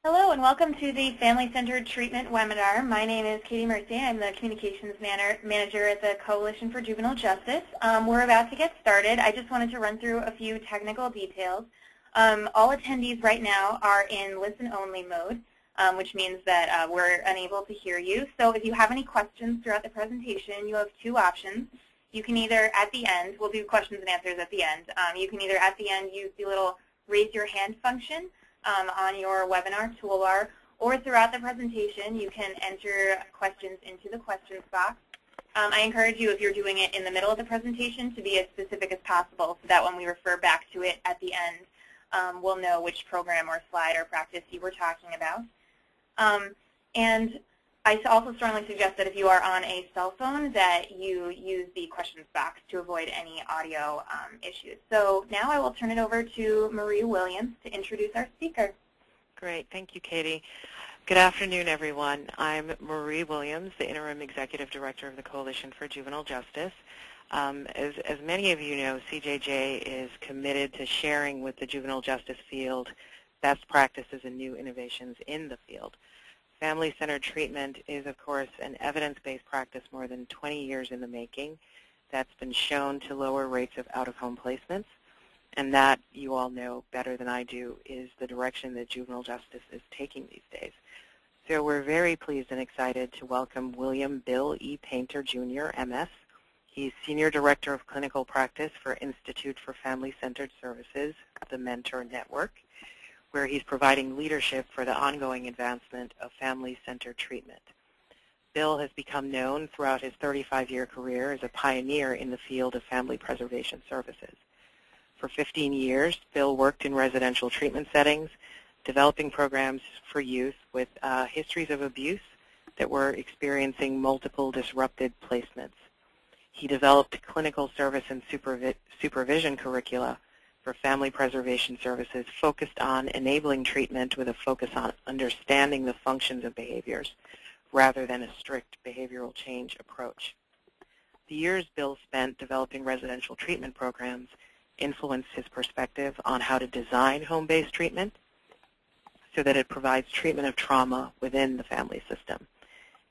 Hello and welcome to the Family-Centered Treatment webinar. My name is Katie Mercier. I'm the Communications Manager at the Coalition for Juvenile Justice. We're about to get started. I just wanted to run through a few technical details. All attendees right now are in listen-only mode, which means that we're unable to hear you. So if you have any questions throughout the presentation, you have two options. You can either at the end, we'll do questions and answers at the end. You can either at the end use the little raise your hand function on your webinar toolbar, or throughout the presentation you can enter questions into the questions box. I encourage you, if you're doing it in the middle of the presentation, to be as specific as possible so that when we refer back to it at the end, we'll know which program or slide or practice you were talking about. And I also strongly suggest that if you are on a cell phone that you use the questions box to avoid any audio issues. So now I will turn it over to Marie Williams to introduce our speaker. Great. Thank you, Katie. Good afternoon, everyone. I'm Marie Williams, the Interim Executive Director of the Coalition for Juvenile Justice. As many of you know, CJJ is committed to sharing with the juvenile justice field best practices and new innovations in the field. Family-centered treatment is, of course, an evidence-based practice more than 20 years in the making that's been shown to lower rates of out-of-home placements, and that, you all know better than I do, is the direction that juvenile justice is taking these days. So we're very pleased and excited to welcome William Bill E. Painter, Jr., MS. He's Senior Director of Clinical Practice for Institute for Family-Centered Services, the Mentor Network, where he's providing leadership for the ongoing advancement of family-centered treatment. Bill has become known throughout his 35-year career as a pioneer in the field of family preservation services. For 15 years, Bill worked in residential treatment settings, developing programs for youth with histories of abuse that were experiencing multiple disrupted placements. He developed clinical service and supervision curricula for family preservation services focused on enabling treatment with a focus on understanding the functions of behaviors rather than a strict behavioral change approach. The years Bill spent developing residential treatment programs influenced his perspective on how to design home-based treatment so that it provides treatment of trauma within the family system.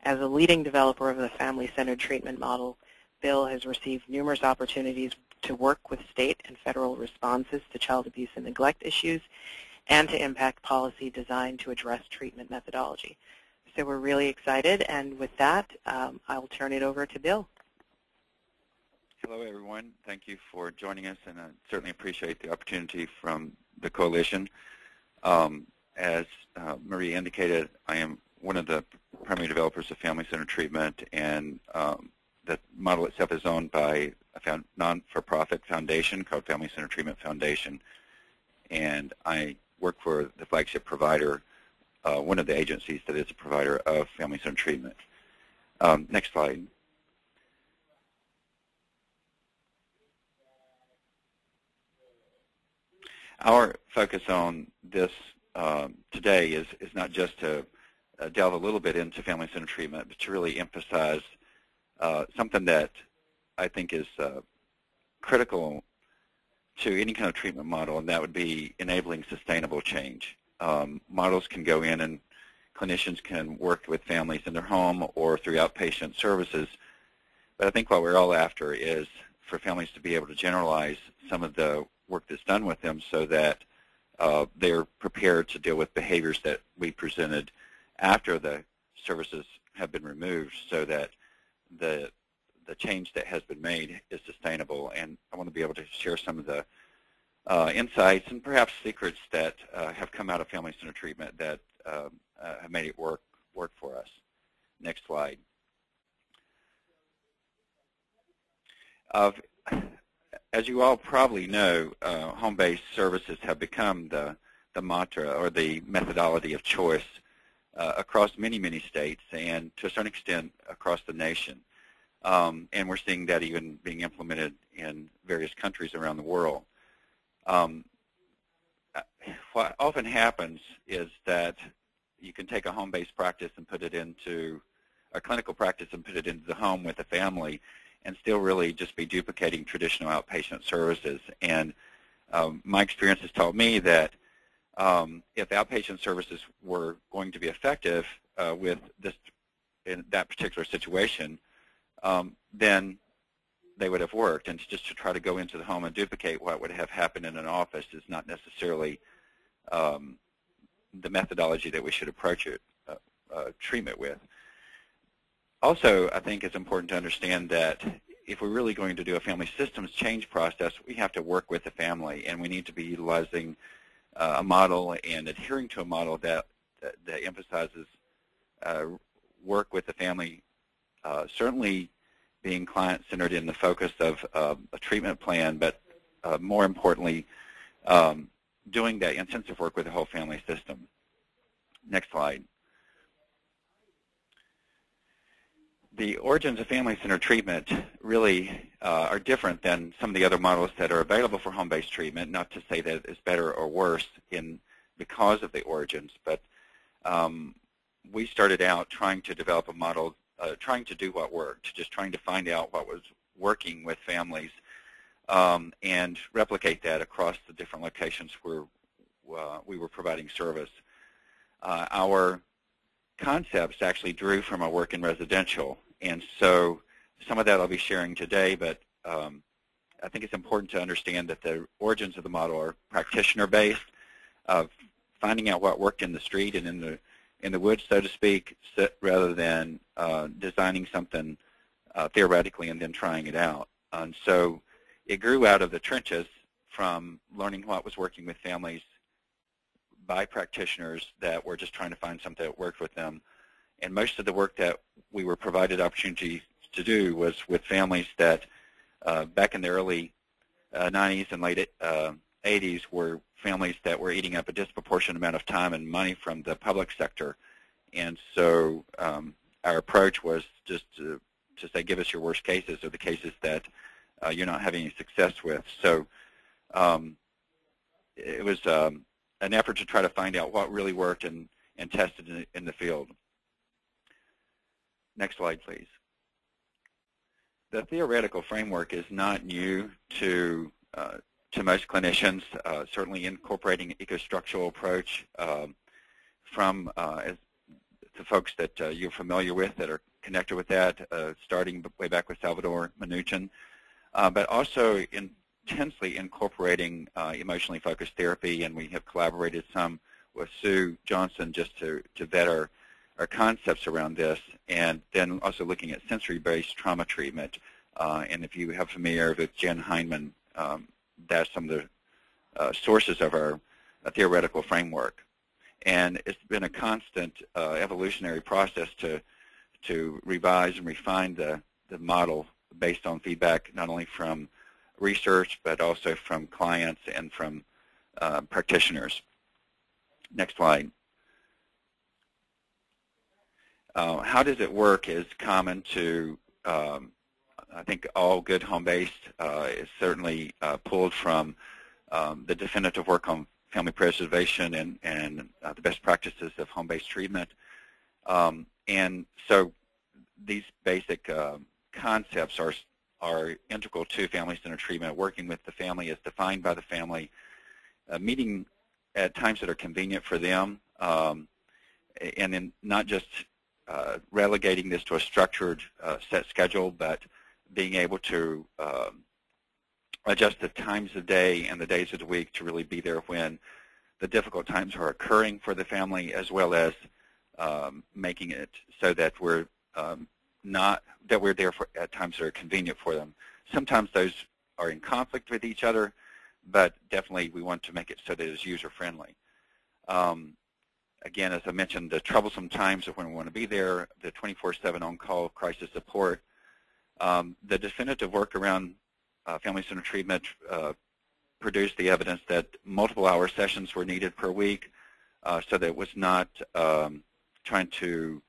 As a leading developer of the family-centered treatment model, Bill has received numerous opportunities to work with state and federal responses to child abuse and neglect issues and to impact policy designed to address treatment methodology. So we're really excited, and with that, I'll turn it over to Bill. Hello, everyone. Thank you for joining us, and I certainly appreciate the opportunity from the Coalition. As Marie indicated, I am one of the primary developers of family-centered treatment, and the model itself is owned by a non-for-profit foundation called Family-Centered Treatment Foundation, and I work for the flagship provider, one of the agencies that is a provider of family-centered treatment. Next slide. Our focus on this today is not just to delve a little bit into family-centered treatment, but to really emphasize something that I think is critical to any kind of treatment model, and that would be enabling sustainable change. Models can go in and clinicians can work with families in their home or through outpatient services, but I think what we're all after is for families to be able to generalize some of the work that's done with them so that they're prepared to deal with behaviors that we presented after the services have been removed, so that the change that has been made is sustainable. And I want to be able to share some of the insights and perhaps secrets that have come out of family-centered treatment that have made it work for us. Next slide. As you all probably know, home-based services have become the mantra or the methodology of choice across many, many states and to a certain extent across the nation. And we're seeing that even being implemented in various countries around the world. What often happens is that you can take a home-based practice and put it into a clinical practice and put it into the home with the family and still really just be duplicating traditional outpatient services. And my experience has taught me that if outpatient services were going to be effective with this in that particular situation, then they would have worked. And just to try to go into the home and duplicate what would have happened in an office is not necessarily the methodology that we should approach it, treatment with. Also, I think it's important to understand that if we're really going to do a family systems change process, we have to work with the family, and we need to be utilizing a model and adhering to a model that emphasizes work with the family, certainly being client-centered in the focus of a treatment plan, but more importantly, doing that intensive work with the whole family system. Next slide. The origins of family-centered treatment really are different than some of the other models that are available for home-based treatment, not to say that it's better or worse because of the origins, but we started out trying to develop a model, trying to do what worked, just trying to find out what was working with families and replicate that across the different locations where we were providing service. Our concepts actually drew from our work in residential, and so some of that I'll be sharing today, but I think it's important to understand that the origins of the model are practitioner-based, finding out what worked in the street and in the woods, so to speak, rather than designing something theoretically and then trying it out. And so it grew out of the trenches from learning what was working with families by practitioners that were just trying to find something that worked with them. And most of the work that we were provided opportunities to do was with families that back in the early 90s and late 80s were families that were eating up a disproportionate amount of time and money from the public sector. And so our approach was just to say, give us your worst cases or the cases that you're not having any success with. So it was an effort to try to find out what really worked and test it in the field. Next slide, please. The theoretical framework is not new to most clinicians, certainly incorporating an ecostructural approach from the folks that you're familiar with that are connected with that, starting way back with Salvador Minuchin, but also intensely incorporating emotionally focused therapy, and we have collaborated some with Sue Johnson just to vet our concepts around this, and then also looking at sensory-based trauma treatment. And if you have familiar with Jen Heinemann, that's some of the sources of our theoretical framework. And it's been a constant evolutionary process to revise and refine the model based on feedback not only from research but also from clients and from practitioners. Next slide. How does it work is common to, I think, all good home-based. Is certainly pulled from the definitive work on family preservation and the best practices of home-based treatment. And so these basic concepts are integral to family-centered treatment, working with the family as defined by the family, meeting at times that are convenient for them, and then not just relegating this to a structured set schedule, but being able to adjust the times of day and the days of the week to really be there when the difficult times are occurring for the family, as well as making it so that we're there at times that are convenient for them. Sometimes those are in conflict with each other, but definitely we want to make it so that it's user-friendly. Again, as I mentioned, the troublesome times of when we want to be there, the 24/7 on-call crisis support, the definitive work around family-centered treatment produced the evidence that multiple hour sessions were needed per week, so that it was not trying to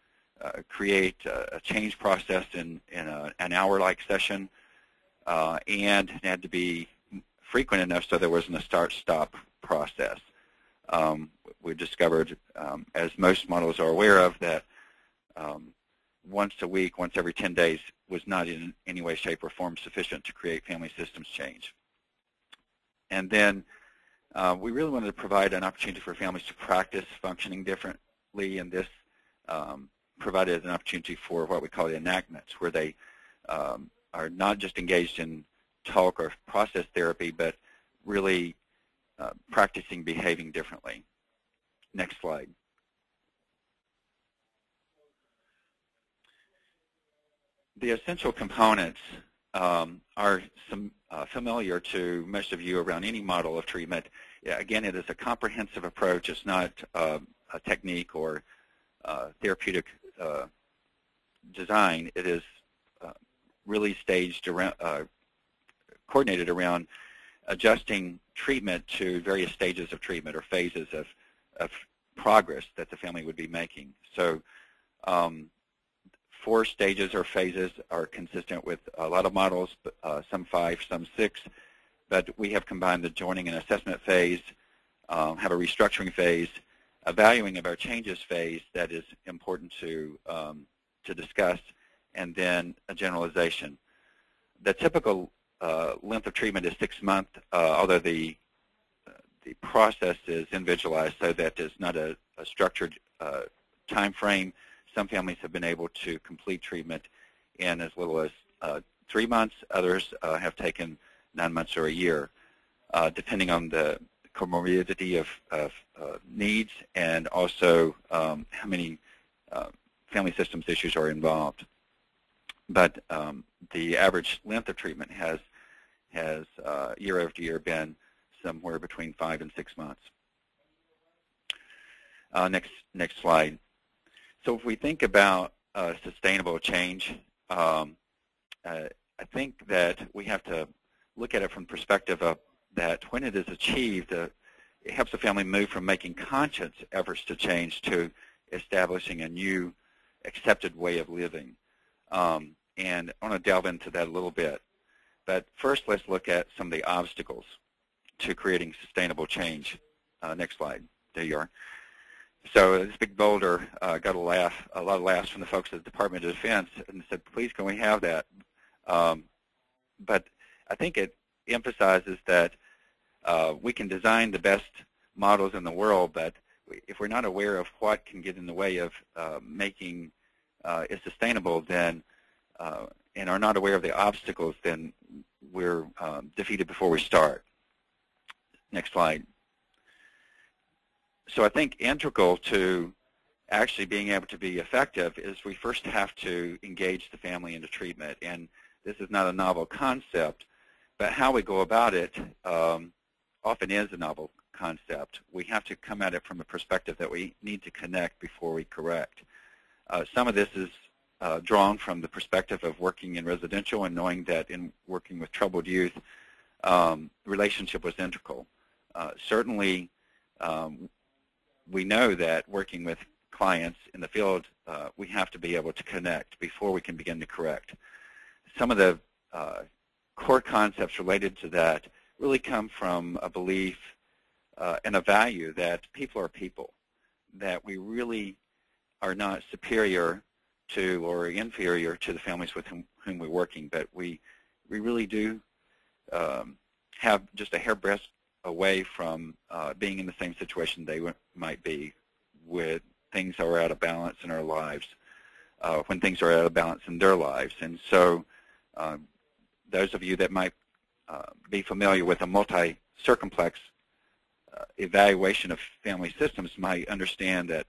create a change process in an hour-like session, and it had to be frequent enough so there wasn't a start-stop process. We discovered, as most models are aware of, that once a week, once every 10 days, was not in any way, shape, or form sufficient to create family systems change. And then We really wanted to provide an opportunity for families to practice functioning differently, and this provided an opportunity for what we call the enactments, where they are not just engaged in talk or process therapy, but really practicing behaving differently. Next slide. The essential components are familiar to most of you around any model of treatment. Again, it is a comprehensive approach. It's not a technique or therapeutic design. It is really staged around, coordinated around adjusting treatment to various stages of treatment or phases of progress that the family would be making. So 4 stages or phases are consistent with a lot of models, some 5, some 6, but we have combined the joining and assessment phase, have a restructuring phase, a valuing of our changes phase that is important to discuss, and then a generalization. The typical length of treatment is 6 months, although the process is individualized so that it's not a structured time frame. Some families have been able to complete treatment in as little as 3 months. Others have taken 9 months or a year, depending on the comorbidity of needs and also how many family systems issues are involved. But the average length of treatment has year after year been somewhere between 5 and 6 months. Next slide. So if we think about sustainable change, I think that we have to look at it from the perspective of that when it is achieved, it helps the family move from making conscious efforts to change to establishing a new accepted way of living. And I want to delve into that a little bit. But first, let's look at some of the obstacles to creating sustainable change. Next slide. There you are. So this big boulder got a lot of laughs from the folks at the Department of Defense, and said, "Please, can we have that?" But I think it emphasizes that we can design the best models in the world, but if we're not aware of what can get in the way of making it sustainable, then and are not aware of the obstacles, then we're defeated before we start. Next slide. So I think integral to actually being able to be effective is we first have to engage the family into treatment. And this is not a novel concept, but how we go about it often is a novel concept. We have to come at it from a perspective that we need to connect before we correct. Some of this is drawn from the perspective of working in residential and knowing that in working with troubled youth, relationship was integral. Certainly, we know that working with clients in the field, we have to be able to connect before we can begin to correct. Some of the core concepts related to that really come from a belief and a value that people are people, that we really are not superior to or inferior to the families with whom we're working, but we really do have just a hairbreadth away from being in the same situation they might be with things are out of balance in our lives, when things are out of balance in their lives. And so those of you that might be familiar with a multi-circumplex evaluation of family systems might understand that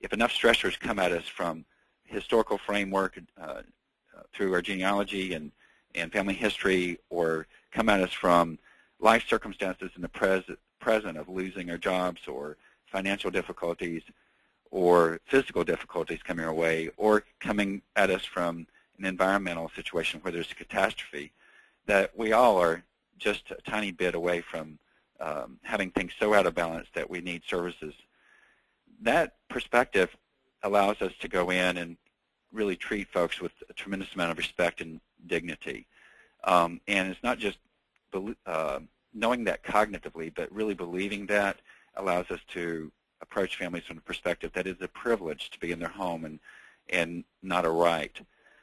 if enough stressors come at us from historical framework through our genealogy and family history, or come at us from life circumstances in the present of losing our jobs or financial difficulties or physical difficulties coming our way, or coming at us from an environmental situation where there's a catastrophe, that we all are just a tiny bit away from having things so out of balance that we need services. That perspective allows us to go in and really treat folks with a tremendous amount of respect and dignity. And it's not just knowing that cognitively, but really believing that allows us to approach families from the perspective that it's a privilege to be in their home and not a right.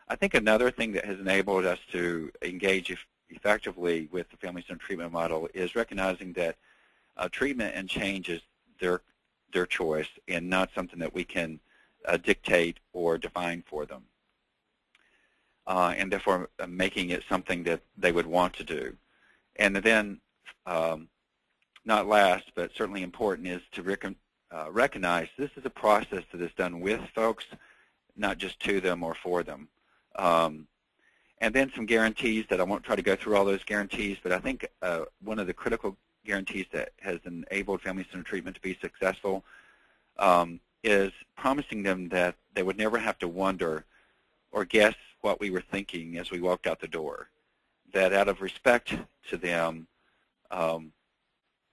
I think another thing that has enabled us to engage effectively with the family-centered treatment model is recognizing that treatment and change is their choice and not something that we can dictate or define for them. And therefore making it something that they would want to do. And then, not last, but certainly important, is to recognize this is a process that is done with folks, not just to them or for them. And then some guarantees that I won't try to go through all those guarantees, but I think one of the critical guarantees that has enabled family-centered treatment to be successful is promising them that they would never have to wonder or guess what we were thinking as we walked out the door. That out of respect to them,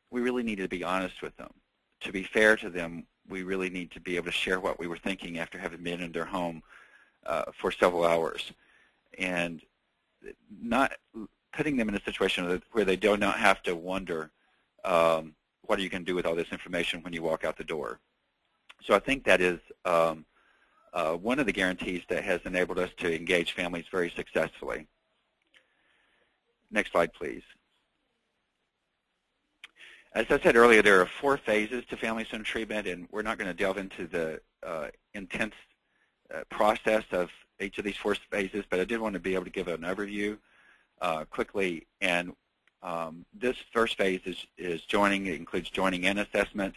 we really need to be honest with them. To be fair to them, we really need to be able to share what we were thinking after having been in their home for several hours. And not putting them in a situation where they do not have to wonder, what are you going to do with all this information when you walk out the door? So I think that is one of the guarantees that has enabled us to engage families very successfully. Next slide, please. As I said earlier, there are 4 phases to family-centered treatment, and we're not going to delve into the intense process of each of these 4 phases, but I did want to be able to give an overview quickly. And this first phase is joining. It includes joining and assessment.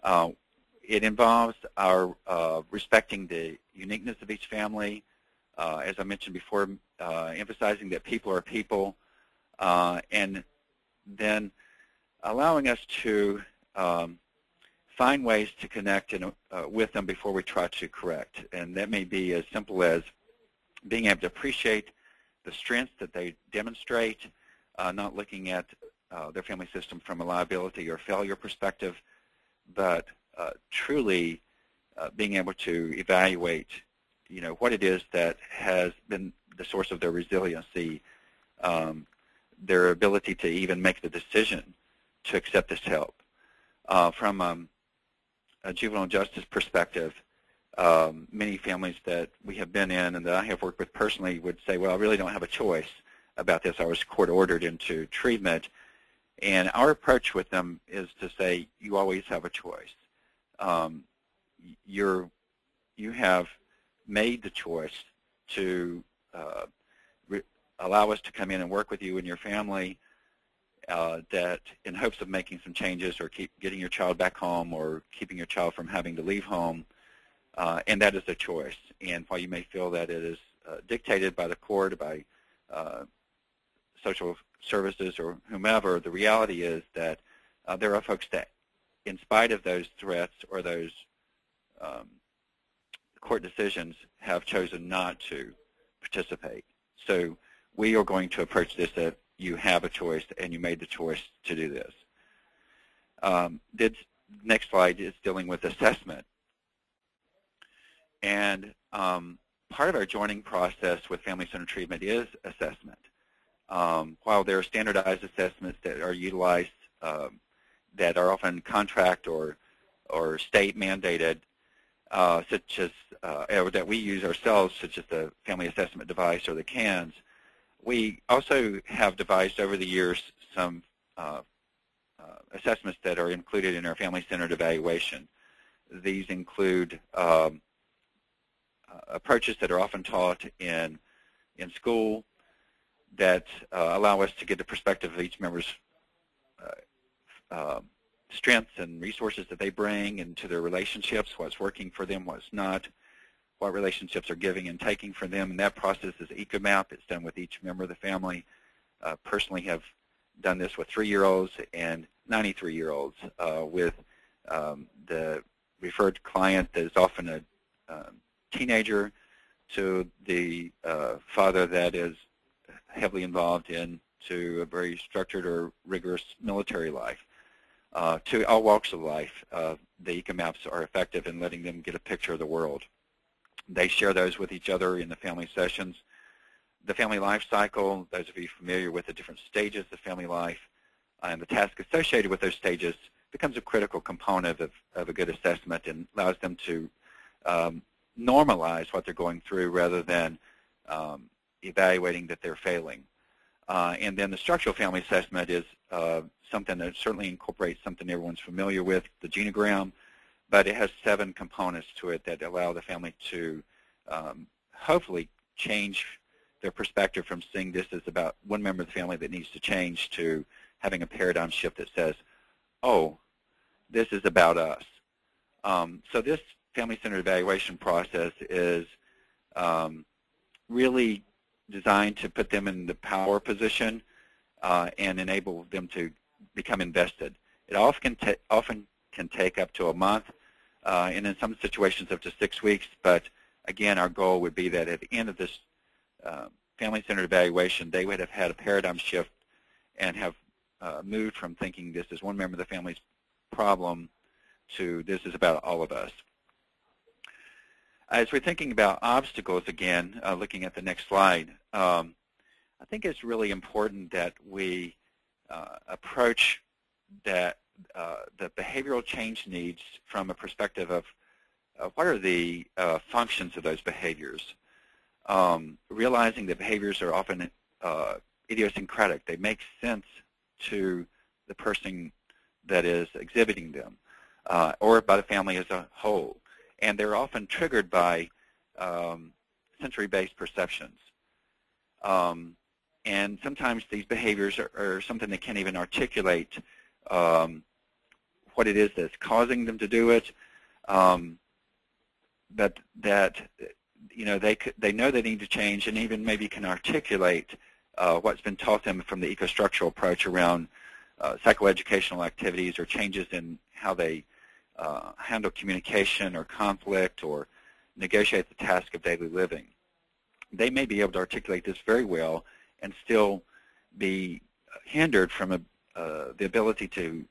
It involves our respecting the uniqueness of each family, as I mentioned before, emphasizing that people are people, and then allowing us to find ways to connect with them before we try to correct. And that may be as simple as being able to appreciate the strengths that they demonstrate, not looking at their family system from a liability or failure perspective, but truly being able to evaluate, what it is that has been the source of their resiliency, their ability to even make the decision to accept this help. From a juvenile justice perspective, many families that we have been in and that I have worked with personally would say, well, I really don't have a choice about this. I was court-ordered into treatment. And our approach with them is to say, you always have a choice. You have made the choice to allow us to come in and work with you and your family, that in hopes of making some changes or keep getting your child back home or keeping your child from having to leave home, and that is a choice. And while you may feel that it is dictated by the court, by social services or whomever, the reality is that there are folks that, in spite of those threats or those court decisions, have chosen not to participate. So we are going to approach this that you have a choice and you made the choice to do this. This next slide is dealing with assessment. And part of our joining process with family-centered treatment is assessment. While there are standardized assessments that are utilized that are often contract or state mandated, such as or that we use ourselves, such as the Family Assessment Device or the CANS, we also have devised over the years some assessments that are included in our family-centered evaluation. These include approaches that are often taught in school that allow us to get the perspective of each member's strengths and resources that they bring into their relationships, what's working for them, what's not, what relationships are giving and taking for them. And that process is EcoMap. It's done with each member of the family. Personally have done this with 3-year-olds and 93-year-olds with the referred client that is often a teenager to the father that is heavily involved into a very structured or rigorous military life. To all walks of life, the EcoMaps are effective in letting them get a picture of the world. They share those with each other in the family sessions. The family life cycle, those of you familiar with the different stages of family life, and the task associated with those stages becomes a critical component of a good assessment and allows them to normalize what they're going through rather than evaluating that they're failing. And then the structural family assessment is something that certainly incorporates something everyone's familiar with, the genogram, but it has 7 components to it that allow the family to hopefully change their perspective from seeing this as about one member of the family that needs to change to having a paradigm shift that says, oh, this is about us. So this family-centered evaluation process is really designed to put them in the power position and enable them to become invested. It often can take up to a month, and in some situations up to 6 weeks, but again, our goal would be that at the end of this family-centered evaluation, they would have had a paradigm shift and have moved from thinking this is one member of the family's problem to this is about all of us. As we're thinking about obstacles again, looking at the next slide, I think it's really important that we approach that the behavioral change needs from a perspective of what are the functions of those behaviors. Realizing that behaviors are often idiosyncratic. They make sense to the person that is exhibiting them or by the family as a whole. And they're often triggered by sensory-based perceptions. And sometimes these behaviors are something they can't even articulate what it is that's causing them to do it, but that they know they need to change and even maybe can articulate what's been taught them from the ecostructural approach around psychoeducational activities or changes in how they handle communication or conflict or negotiate the task of daily living. They may be able to articulate this very well and still be hindered from the ability to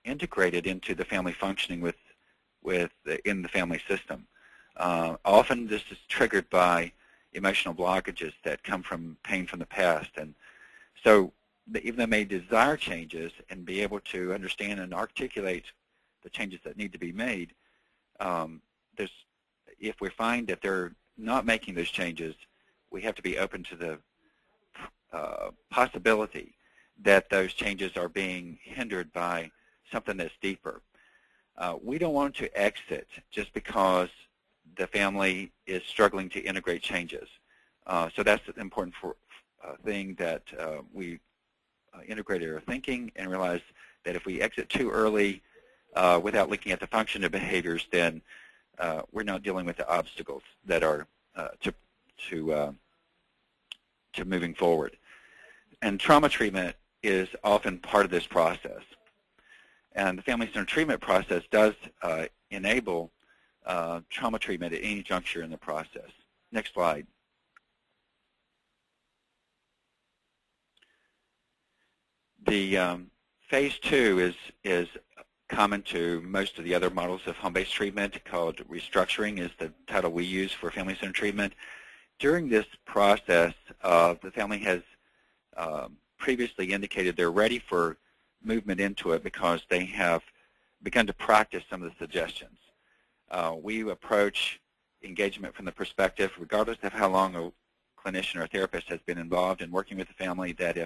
integrate it into the family functioning in the family system. Often this is triggered by emotional blockages that come from pain from the past. And so even though they may desire changes and be able to understand and articulate the changes that need to be made, if we find that they're not making those changes, we have to be open to the possibility that those changes are being hindered by something that's deeper. We don't want to exit just because the family is struggling to integrate changes. So that's an important thing that we integrated our thinking and realized that if we exit too early without looking at the function of behaviors, then we're not dealing with the obstacles that are to moving forward. And trauma treatment is often part of this process. And the family-centered treatment process does enable trauma treatment at any juncture in the process. Next slide. The phase 2 is common to most of the other models of home-based treatment, called restructuring is the title we use for family-centered treatment. During this process, the family has previously indicated they're ready for movement into it because they have begun to practice some of the suggestions. We approach engagement from the perspective, regardless of how long a clinician or therapist has been involved in working with the family, that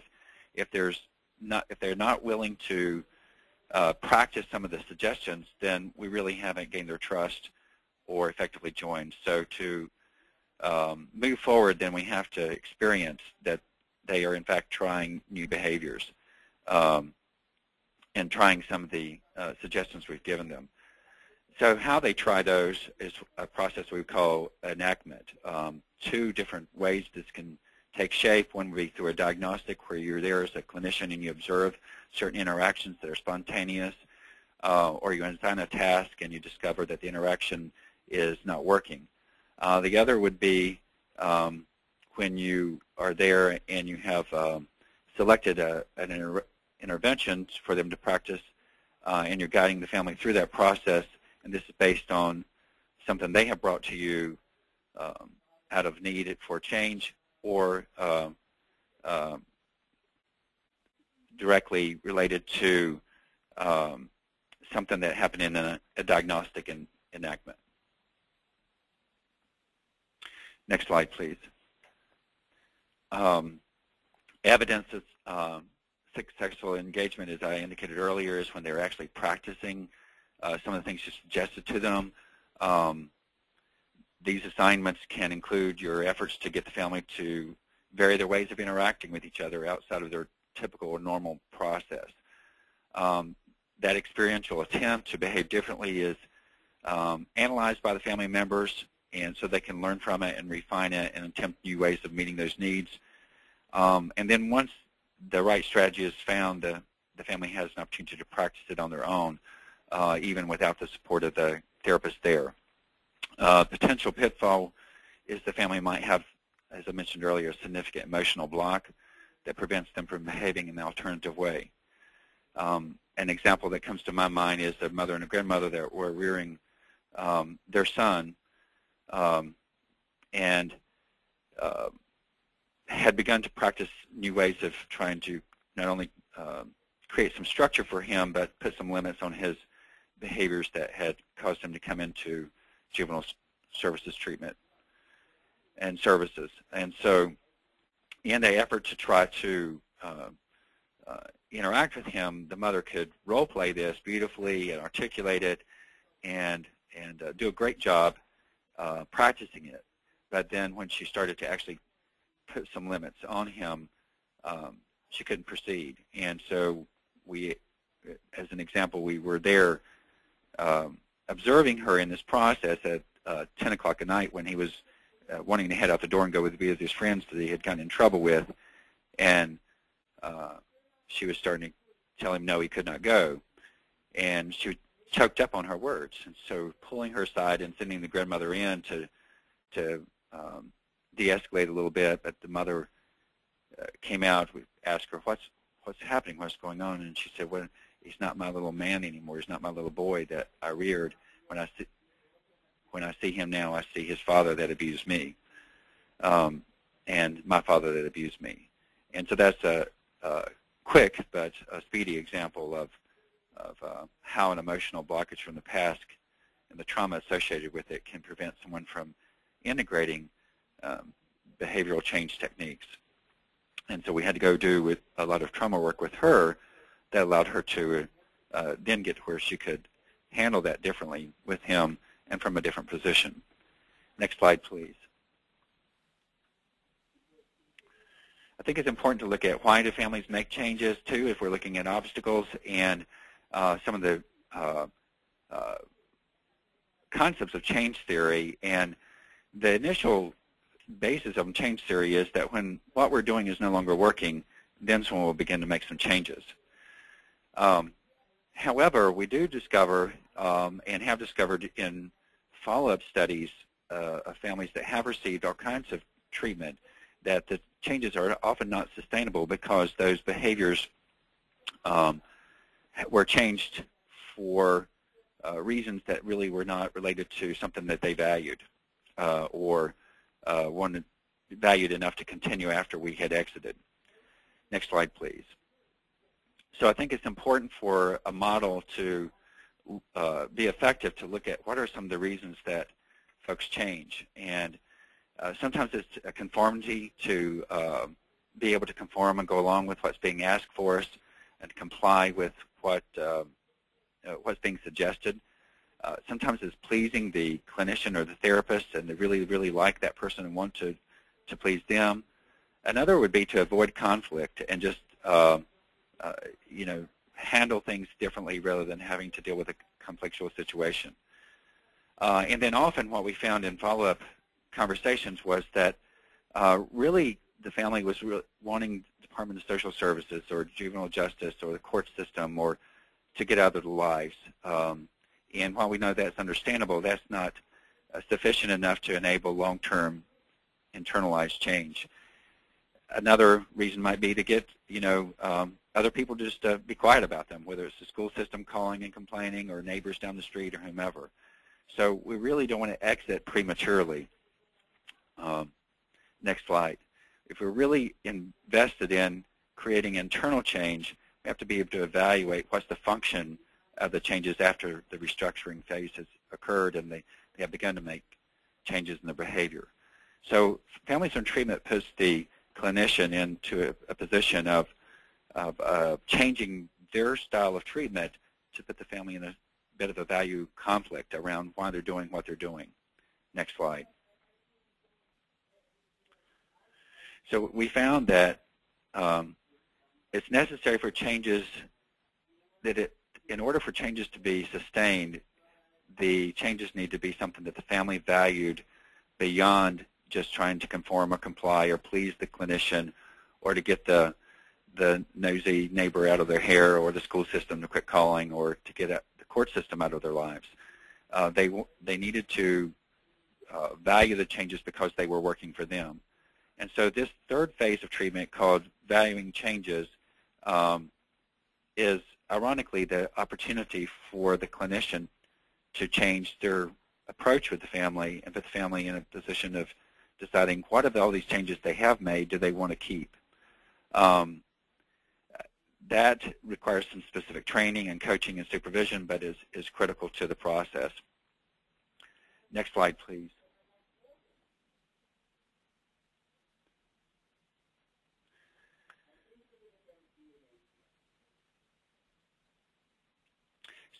if they're not willing to practice some of the suggestions, then we really haven't gained their trust or effectively joined. So to move forward, then we have to experience that they are in fact trying new behaviors and trying some of the suggestions we've given them. So how they try those is a process we call enactment. 2 different ways this can take shape. One would be through a diagnostic, where you're there as a clinician and you observe certain interactions that are spontaneous, or you assign a task and you discover that the interaction is not working. The other would be when you are there and you have selected an intervention for them to practice, and you're guiding the family through that process, and this is based on something they have brought to you out of need for change, or directly related to something that happened in a diagnostic enactment. Next slide, please. Evidence of successful engagement, as I indicated earlier, is when they're actually practicing some of the things you suggested to them. These assignments can include your efforts to get the family to vary their ways of interacting with each other outside of their typical or normal process. That experiential attempt to behave differently is analyzed by the family members, and so they can learn from it and refine it and attempt new ways of meeting those needs. And then once the right strategy is found, the family has an opportunity to practice it on their own, even without the support of the therapist there. Potential pitfall is the family might have, as I mentioned earlier, a significant emotional block that prevents them from behaving in an alternative way. An example that comes to my mind is a mother and a grandmother that were rearing their son and had begun to practice new ways of trying to not only create some structure for him, but put some limits on his behaviors that had caused him to come into juvenile services treatment and services. And so in the effort to try to interact with him, the mother could role play this beautifully and articulate it and do a great job practicing it. But then when she started to actually put some limits on him, she couldn't proceed. And so we, as an example, we were there observing her in this process at 10 o'clock at night when he was wanting to head out the door and go be with his friends that he had gotten in trouble with. And she was starting to tell him no, he could not go. And she choked up on her words. And so pulling her aside and sending the grandmother in to de-escalate a little bit, but the mother came out. We asked her, what's happening, what's going on? And she said, well, he's not my little man anymore. He's not my little boy that I reared. When I see him now, I see his father that abused me, and my father that abused me. And so that's a quick but a speedy example of how an emotional blockage from the past and the trauma associated with it can prevent someone from integrating behavioral change techniques. And so we had to go do with a lot of trauma work with her that allowed her to then get to where she could handle that differently with him and from a different position. Next slide, please. I think it's important to look at why do families make changes, too, if we're looking at obstacles and some of the concepts of change theory. And the initial basis of change theory is that when what we're doing is no longer working, then someone will begin to make some changes. However, we do discover and have discovered in follow-up studies of families that have received all kinds of treatment that the changes are often not sustainable because those behaviors were changed for reasons that really were not related to something that they valued or valued enough to continue after we had exited. Next slide, please. So I think it's important for a model to be effective to look at what are some of the reasons that folks change. And sometimes it's a conformity to be able to conform and go along with what's being asked for us and comply with what's being suggested. Sometimes it's pleasing the clinician or the therapist, and they really, really like that person and want to please them. Another would be to avoid conflict and just handle things differently rather than having to deal with a conflictual situation. And then often what we found in follow-up conversations was that really the family was wanting Department of Social Services or juvenile justice or the court system or to get out of their lives. And while we know that's understandable, that's not sufficient enough to enable long-term internalized change. Another reason might be to get, other people just be quiet about them, whether it's the school system calling and complaining or neighbors down the street or whomever. So we really don't want to exit prematurely. Next slide. If we're really invested in creating internal change, we have to be able to evaluate what's the function of the changes after the restructuring phase has occurred and they have begun to make changes in their behavior. So Families in Treatment puts the clinician into a position of changing their style of treatment to put the family in a bit of a value conflict around why they're doing what they're doing. Next slide. So we found that it's necessary for changes in order for changes to be sustained, the changes need to be something that the family valued beyond just trying to conform or comply or please the clinician or to get the nosy neighbor out of their hair or the school system to quit calling or to get the court system out of their lives. They needed to value the changes because they were working for them. And so this third phase of treatment called valuing changes is ironically the opportunity for the clinician to change their approach with the family and put the family in a position of deciding what of all these changes they have made do they want to keep. That requires some specific training and coaching and supervision, but is critical to the process. Next slide, please.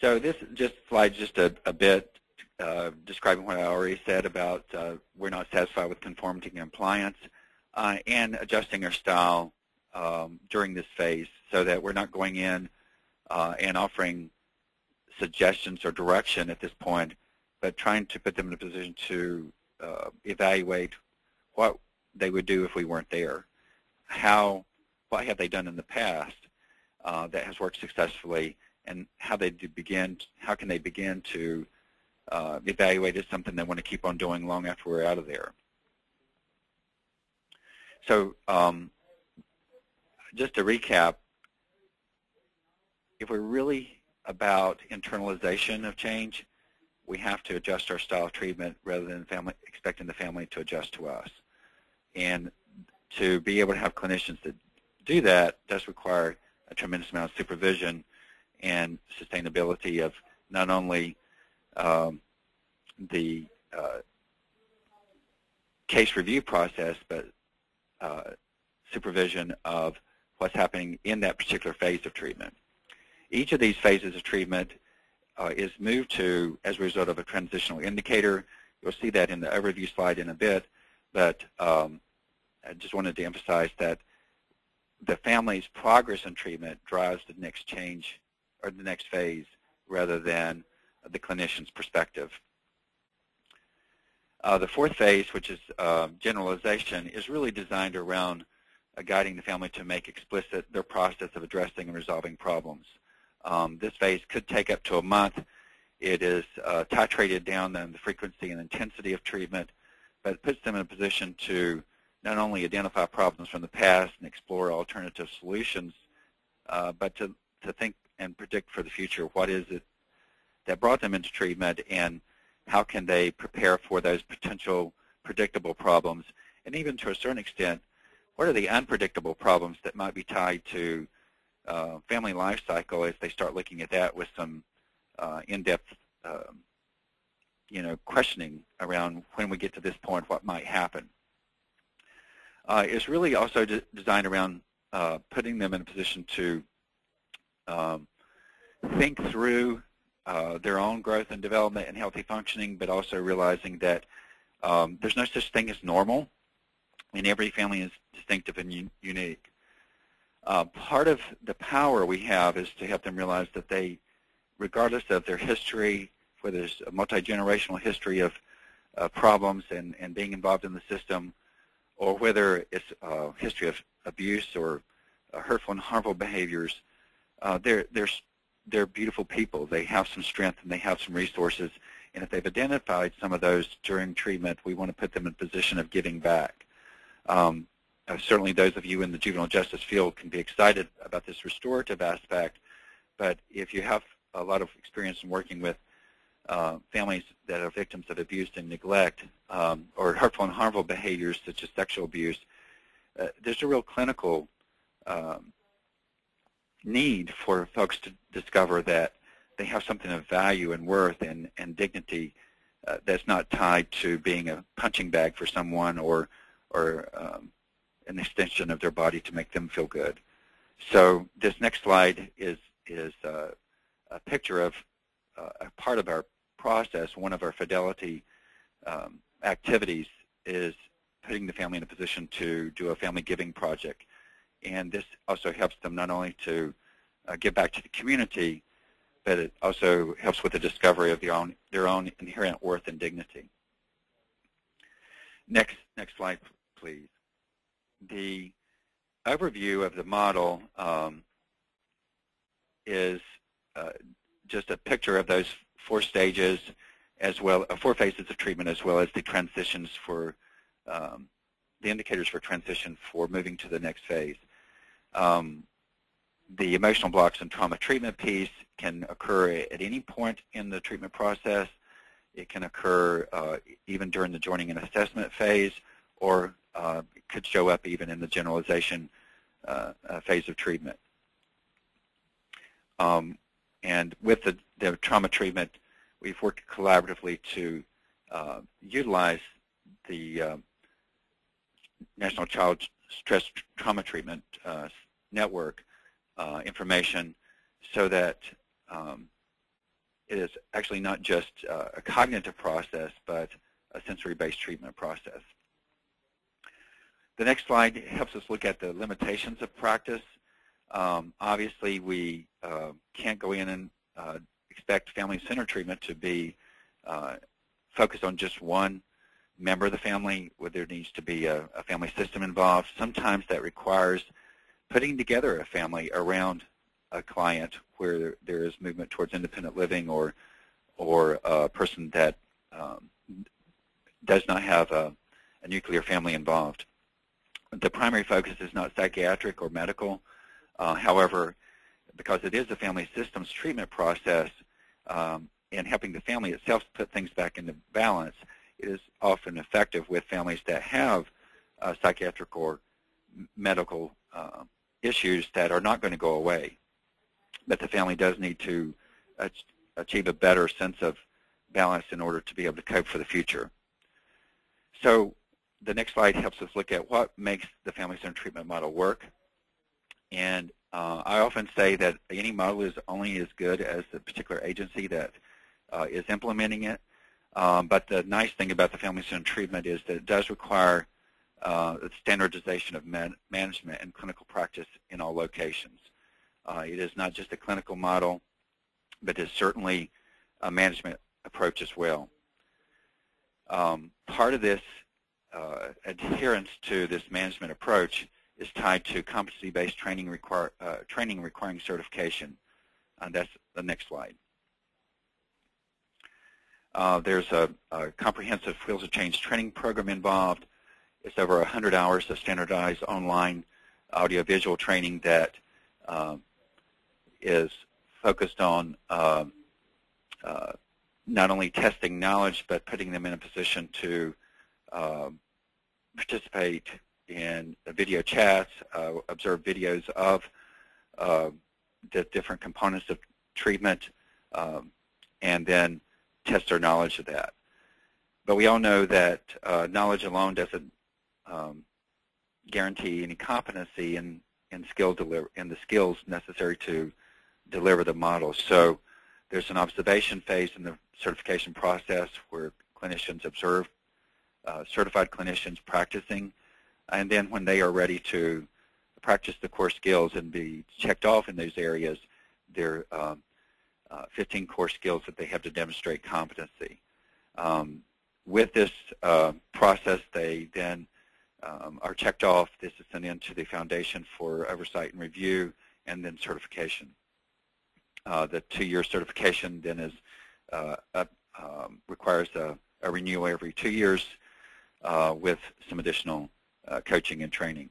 So this slide just a bit describing what I already said about we're not satisfied with conformity and compliance and adjusting our style during this phase so that we're not going in and offering suggestions or direction at this point, but trying to put them in a position to evaluate what they would do if we weren't there. What have they done in the past that has worked successfully, and how can they begin to evaluate as something they want to keep on doing long after we're out of there. So just to recap, if we're really about internalization of change, we have to adjust our style of treatment rather than expecting the family to adjust to us. And to be able to have clinicians that do that does require a tremendous amount of supervision and sustainability of not only the case review process, but supervision of what's happening in that particular phase of treatment. Each of these phases of treatment is moved to as a result of a transitional indicator. You'll see that in the overview slide in a bit, but I just wanted to emphasize that the family's progress in treatment drives the next change or the next phase rather than the clinician's perspective. The fourth phase, which is generalization, is really designed around guiding the family to make explicit their process of addressing and resolving problems. This phase could take up to a month. It is titrated down in the frequency and intensity of treatment, but it puts them in a position to not only identify problems from the past and explore alternative solutions, but to think and predict for the future what is it that brought them into treatment and how can they prepare for those potential predictable problems, and even to a certain extent, what are the unpredictable problems that might be tied to family life cycle as they start looking at that with some in-depth questioning around when we get to this point, what might happen. It's really also designed around putting them in a position to think through their own growth and development and healthy functioning, but also realizing that there's no such thing as normal, and every family is distinctive and unique. Part of the power we have is to help them realize that they, regardless of their history, whether there's a multi-generational history of problems and being involved in the system, or whether it's a history of abuse or hurtful and harmful behaviors, they're beautiful people. They have some strength and they have some resources, and if they've identified some of those during treatment, we want to put them in a position of giving back. Certainly those of you in the juvenile justice field can be excited about this restorative aspect, but if you have a lot of experience in working with families that are victims of abuse and neglect or hurtful and harmful behaviors such as sexual abuse, there's a real clinical need for folks to discover that they have something of value and worth and dignity that's not tied to being a punching bag for someone or an extension of their body to make them feel good. So this next slide is a picture of a part of our process. One of our fidelity activities is putting the family in a position to do a family giving project. And this also helps them not only to give back to the community, but it also helps with the discovery of their own inherent worth and dignity. Next slide, please. The overview of the model is just a picture of those 4 stages, as well, 4 phases of treatment, as well as the transitions for the indicators for transition for moving to the next phase. The emotional blocks and trauma treatment piece can occur at any point in the treatment process. It can occur even during the joining and assessment phase, or it could show up even in the generalization phase of treatment. And with the trauma treatment, we've worked collaboratively to utilize the National Child Stress Trauma Treatment Network information, so that it is actually not just a cognitive process, but a sensory-based treatment process. The next slide helps us look at the limitations of practice. Obviously, we can't go in and expect family-centered treatment to be focused on just one member of the family, where there needs to be a family system involved. Sometimes that requires putting together a family around a client where there is movement towards independent living, or a person that does not have a nuclear family involved. The primary focus is not psychiatric or medical. However, because it is a family systems treatment process, and helping the family itself put things back into balance, it is often effective with families that have psychiatric or medical issues that are not going to go away. But the family does need to achieve a better sense of balance in order to be able to cope for the future. So the next slide helps us look at what makes the family-centered treatment model work. And I often say that any model is only as good as the particular agency that is implementing it. But the nice thing about the family-centered treatment is that it does require the standardization of management and clinical practice in all locations. It is not just a clinical model, but it's certainly a management approach as well. Part of this adherence to this management approach is tied to competency-based training requiring certification. And that's the next slide. There's a comprehensive Wheels of Change training program involved. It's over 100 hours of standardized online audiovisual training that is focused on not only testing knowledge, but putting them in a position to participate in video chats, observe videos of the different components of treatment, and then test their knowledge of that. But we all know that knowledge alone doesn't guarantee any competency in the skills necessary to deliver the model. So there's an observation phase in the certification process where clinicians observe certified clinicians practicing, and then when they are ready to practice the core skills and be checked off in those areas, there are 15 core skills that they have to demonstrate competency. With this process, they then are checked off. This is sent into the Foundation for Oversight and Review, and then certification. The 2-year certification then is requires a renewal every 2 years with some additional coaching and training.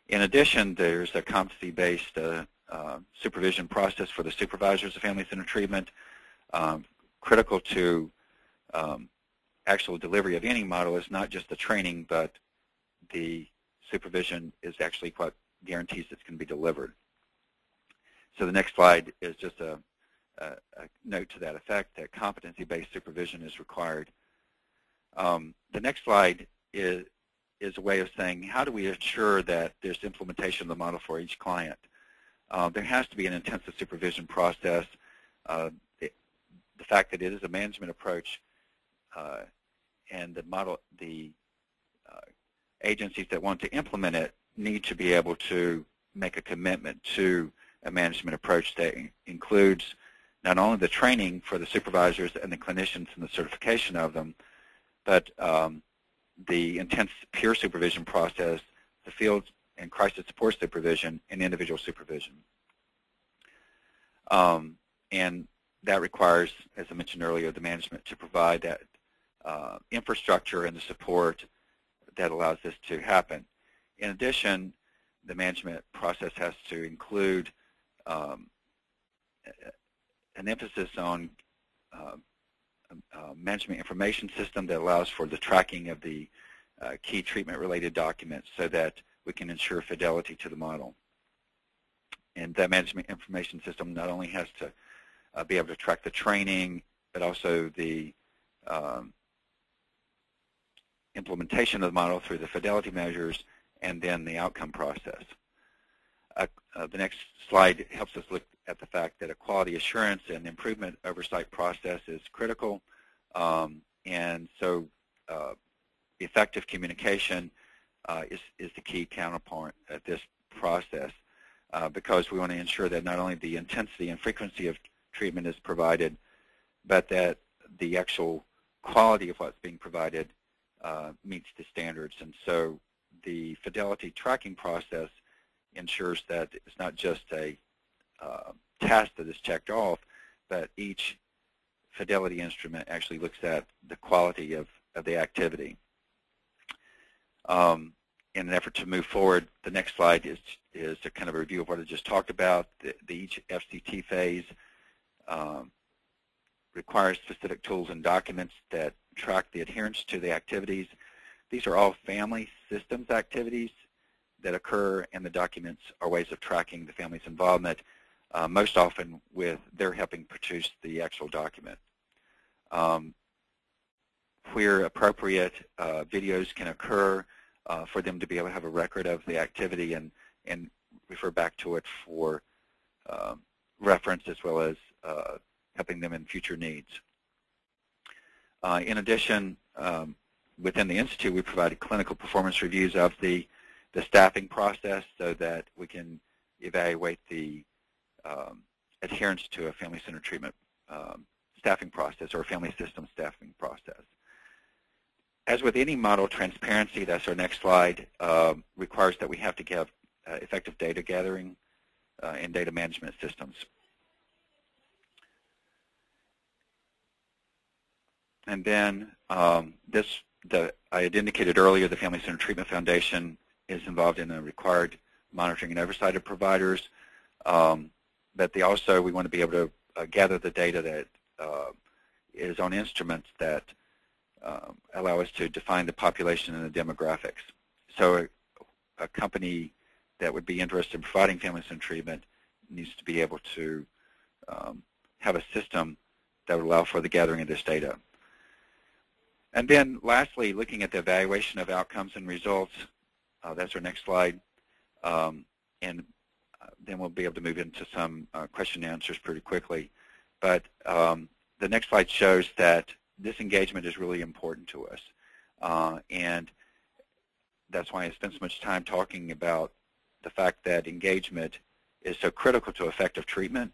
In addition, there's a competency-based supervision process for the supervisors of family-centered treatment. Critical to actual delivery of any model is not just the training, but the supervision is actually what guarantees it's going to be delivered. So the next slide is just a note to that effect, that competency-based supervision is required. The next slide is is a way of saying, how do we ensure that there's implementation of the model for each client? There has to be an intensive supervision process. The fact that it is a management approach and the agencies that want to implement it need to be able to make a commitment to a management approach that includes not only the training for the supervisors and the clinicians and the certification of them, but the intense peer supervision process, the field and crisis support supervision, and individual supervision. And that requires, as I mentioned earlier, the management to provide that infrastructure and the support that allows this to happen. In addition, the management process has to include an emphasis on a management information system that allows for the tracking of the key treatment-related documents so that we can ensure fidelity to the model. And that management information system not only has to be able to track the training, but also the implementation of the model through the fidelity measures and then the outcome process. The next slide helps us look at the fact that a quality assurance and improvement oversight process is critical, and so effective communication is the key counterpart at this process, because we want to ensure that not only the intensity and frequency of treatment is provided, but that the actual quality of what's being provided meets the standards. And so the fidelity tracking process ensures that it's not just a task that is checked off, but each fidelity instrument actually looks at the quality of the activity. In an effort to move forward, the next slide is a kind of a review of what I just talked about. Each FCT phase requires specific tools and documents that track the adherence to the activities. These are all family systems activities that occur, and the documents are ways of tracking the family's involvement, most often with their helping produce the actual document. Where appropriate, videos can occur for them to be able to have a record of the activity and refer back to it for reference, as well as helping them in future needs. In addition, within the Institute, we provided clinical performance reviews of the staffing process so that we can evaluate the adherence to a family-centered treatment staffing process or a family system staffing process. As with any model, transparency, that's our next slide, requires that we have to have effective data gathering and data management systems. And then I had indicated earlier the Family Centered Treatment Foundation is involved in the required monitoring and oversight of providers, but we want to be able to gather the data that is on instruments that allow us to define the population and the demographics. So a company that would be interested in providing family-centered treatment needs to be able to have a system that would allow for the gathering of this data. And then lastly, looking at the evaluation of outcomes and results, that's our next slide. And then we'll be able to move into some question and answers pretty quickly. But the next slide shows that this engagement is really important to us. And that's why I spent so much time talking about the fact that engagement is so critical to effective treatment.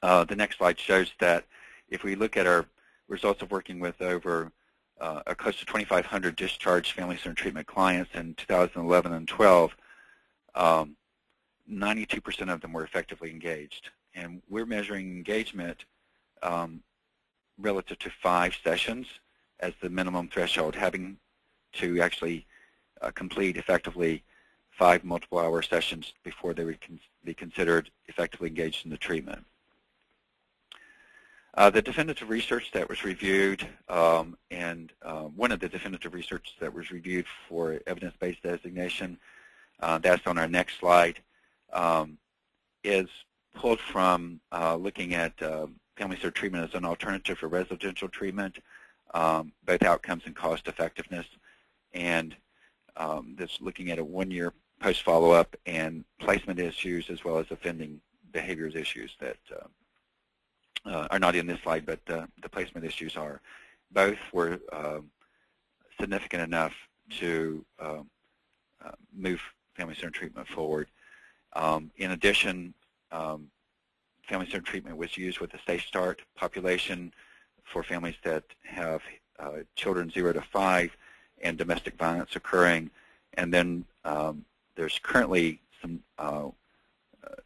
The next slide shows that if we look at our results of working with over close to 2,500 discharged family-centered treatment clients in 2011 and 12, 92% of them were effectively engaged. And we're measuring engagement relative to 5 sessions as the minimum threshold, having to actually complete effectively 5 multiple-hour sessions before they would be considered effectively engaged in the treatment. The definitive research that was reviewed, and one of the definitive research that was reviewed for evidence-based designation, that's on our next slide, is pulled from looking at family-centered treatment as an alternative for residential treatment, both outcomes and cost effectiveness. And that's looking at a 1-year post follow-up and placement issues as well as offending behaviors issues that are not in this slide, but the placement issues are. Both were significant enough to move family-centered treatment forward. In addition, family-centered treatment was used with the Safe Start population for families that have children 0 to 5 and domestic violence occurring. And then there's currently some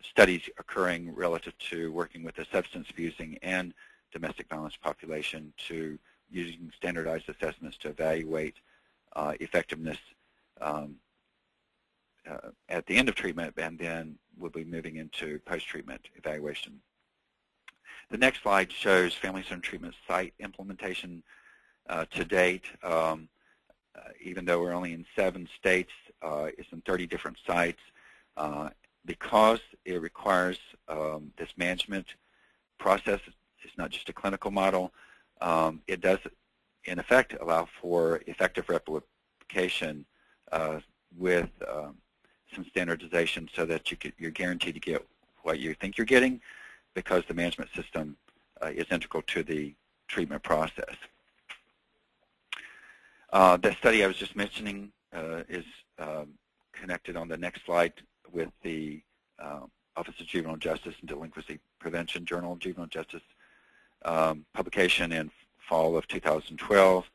studies occurring relative to working with the substance abusing and domestic violence population to using standardized assessments to evaluate effectiveness at the end of treatment, and then we'll be moving into post-treatment evaluation. The next slide shows family-centered treatment site implementation to date. Even though we're only in 7 states, it's in 30 different sites. Because it requires this management process, it's not just a clinical model, it does in effect allow for effective replication with some standardization so that you're guaranteed to get what you think you're getting, because the management system is integral to the treatment process. The study I was just mentioning is connected on the next slide with the Office of Juvenile Justice and Delinquency Prevention Journal of Juvenile Justice publication in fall of 2012.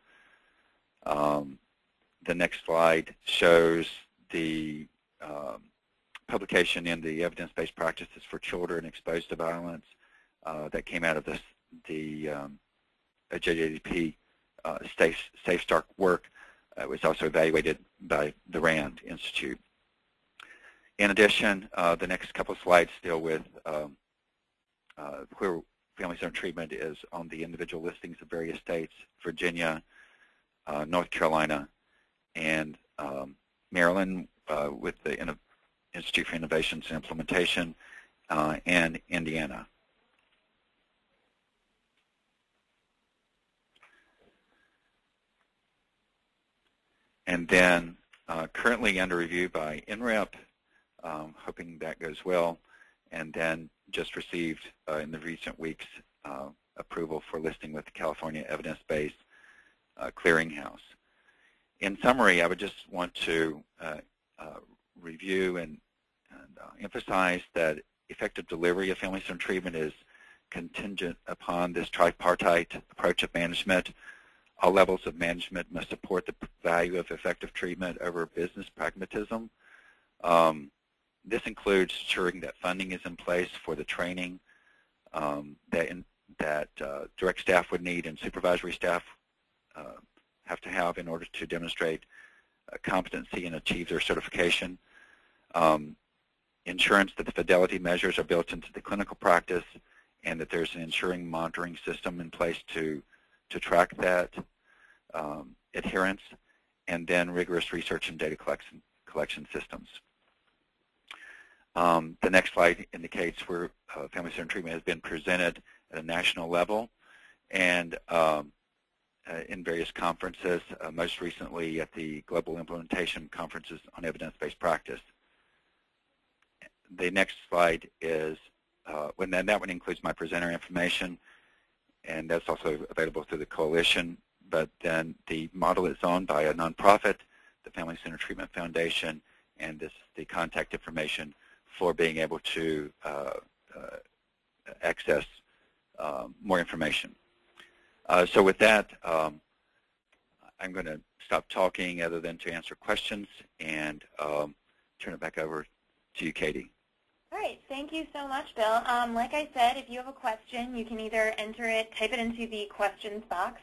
The next slide shows the publication in the Evidence-Based Practices for Children Exposed to Violence that came out of the JJDP Safe Start work. It was also evaluated by the RAND Institute. In addition, the next couple of slides deal with where family-centered treatment is on the individual listings of various states: Virginia, North Carolina, and Maryland with the Institute for Innovations and Implementation, and Indiana. And then currently under review by NREP, hoping that goes well, and then just received in the recent weeks approval for listing with the California Evidence-Based Clearinghouse. In summary, I would just want to review and emphasize that effective delivery of family-centered treatment is contingent upon this tripartite approach of management. All levels of management must support the value of effective treatment over business pragmatism. This includes ensuring that funding is in place for the training that direct staff would need and supervisory staff have to have in order to demonstrate competency and achieve their certification. Insurance that the fidelity measures are built into the clinical practice, and that there's an ensuring monitoring system in place to track that adherence, and then rigorous research and data collection systems. The next slide indicates where family-centered treatment has been presented at a national level and in various conferences, most recently at the Global Implementation Conferences on Evidence-Based Practice. The next slide is, that one includes my presenter information, and that's also available through the coalition. But then the model is owned by a nonprofit, the Family-Centered Treatment Foundation, and this is the contact information for being able to access more information. So with that, I'm going to stop talking other than to answer questions and turn it back over to you, Katie. All right, thank you so much, Bill. Like I said, if you have a question, you can either type it into the questions box,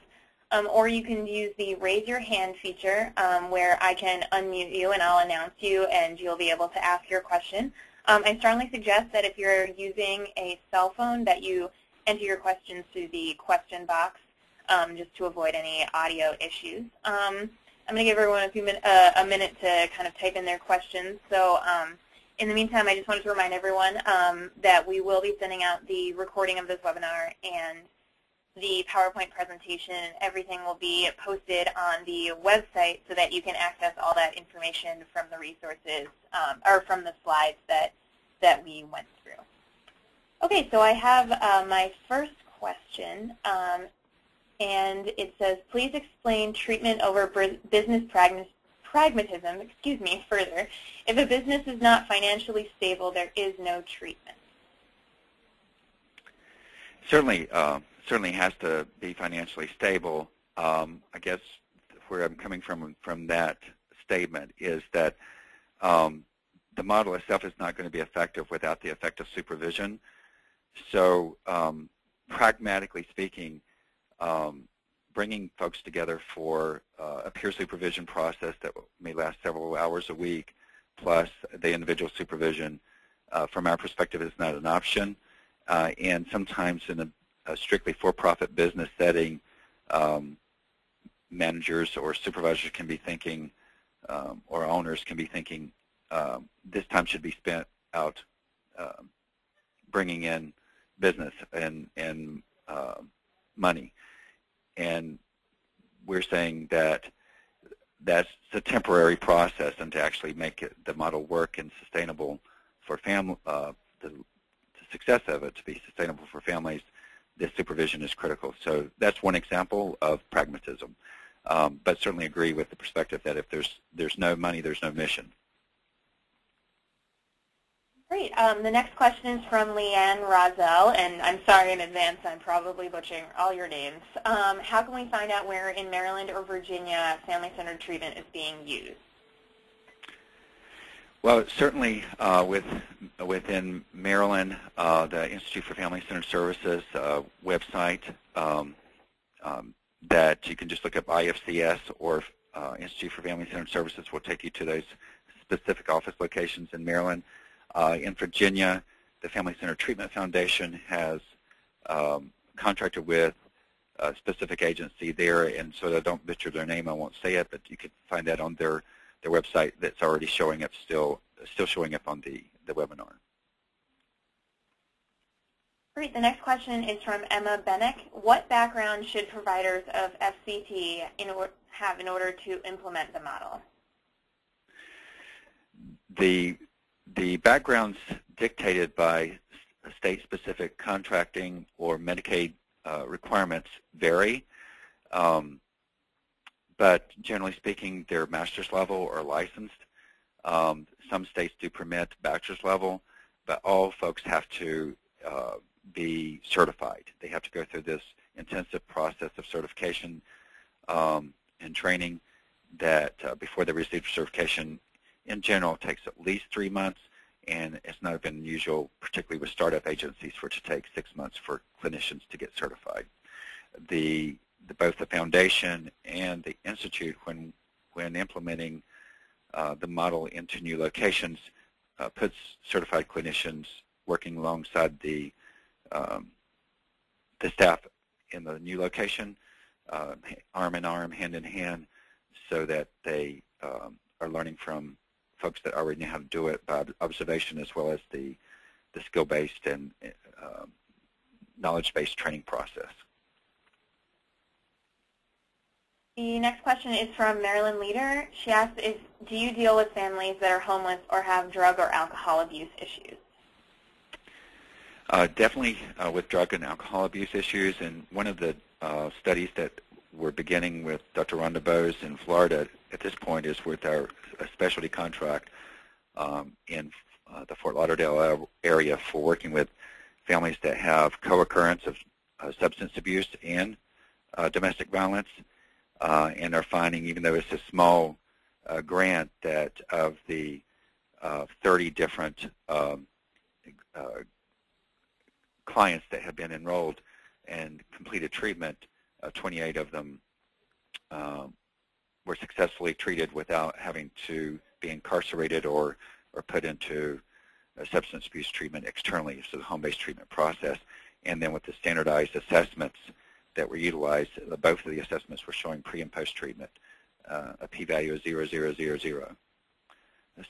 or you can use the raise your hand feature where I can unmute you and I'll announce you and you'll be able to ask your question. I strongly suggest that if you're using a cell phone that you enter your questions to the question box just to avoid any audio issues. I'm going to give everyone a minute to kind of type in their questions. So in the meantime, I just wanted to remind everyone that we will be sending out the recording of this webinar and the PowerPoint presentation, everything will be posted on the website so that you can access all that information from the resources or from the slides that we went through. Okay, so I have my first question, and it says, please explain treatment over business pragmatism, further. If a business is not financially stable, there is no treatment. Certainly has to be financially stable. I guess where I'm coming from that statement is that the model itself is not going to be effective without the effective supervision. So pragmatically speaking, bringing folks together for a peer supervision process that may last several hours a week, plus the individual supervision, from our perspective, is not an option. And sometimes in a strictly for-profit business setting, managers or supervisors can be thinking, or owners can be thinking, this time should be spent out bringing in business and money. And we're saying that that's a temporary process, and to actually make the model work and sustainable for family, the success of it to be sustainable for families, this supervision is critical. So that's one example of pragmatism. But certainly agree with the perspective that if there's no money, there's no mission. Great. The next question is from Leanne Rozelle, and I'm sorry in advance, I'm probably butchering all your names. How can we find out where in Maryland or Virginia family-centered treatment is being used? Well, certainly within Maryland, the Institute for Family-Centered Services website that you can just look up IFCS or Institute for Family-Centered Services will take you to those specific office locations in Maryland. In Virginia, the Family Centered Treatment Foundation has contracted with a specific agency there, and so I don't butcher their name, I won't say it, but you could find that on their website that's already showing up, still showing up on the webinar. Great. The next question is from Emma Bennick. What background should providers of FCT have in order to implement the model? The backgrounds dictated by state-specific contracting or Medicaid requirements vary, but generally speaking, they're master's level or licensed. Some states do permit bachelor's level, but all folks have to be certified. They have to go through this intensive process of certification and training that before they receive certification. In general, it takes at least 3 months, and it's not been unusual, particularly with startup agencies, for it to take 6 months for clinicians to get certified. Both the foundation and the institute, when implementing the model into new locations, puts certified clinicians working alongside the staff in the new location, arm in arm, hand in hand, so that they are learning from folks that already know how to do it by observation, as well as the skill-based and knowledge-based training process. The next question is from Marilyn Leader. She asks, do you deal with families that are homeless or have drug or alcohol abuse issues? Definitely with drug and alcohol abuse issues, and one of the studies that we're beginning with Dr. Rhonda Bowes in Florida at this point is with our specialty contract in the Fort Lauderdale area for working with families that have co-occurrence of substance abuse and domestic violence, and are finding, even though it's a small grant, that of the 30 different clients that have been enrolled and completed treatment, 28 of them were successfully treated without having to be incarcerated or put into a substance abuse treatment externally, so the home-based treatment process. And then with the standardized assessments that were utilized, both of the assessments were showing pre- and post-treatment a p-value of 0.0000.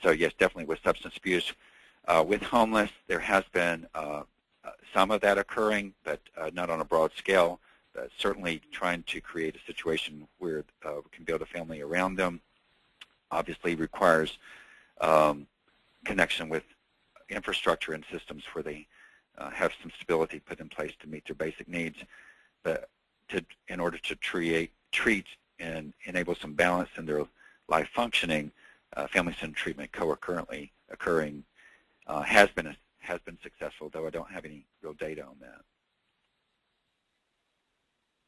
So yes, definitely with substance abuse. With homeless, there has been some of that occurring, but not on a broad scale. certainly trying to create a situation where we can build a family around them. Obviously requires connection with infrastructure and systems where they have some stability put in place to meet their basic needs. But in order to treat and enable some balance in their life functioning, family-centered treatment co-currently occurring has been successful, though I don't have any real data on that.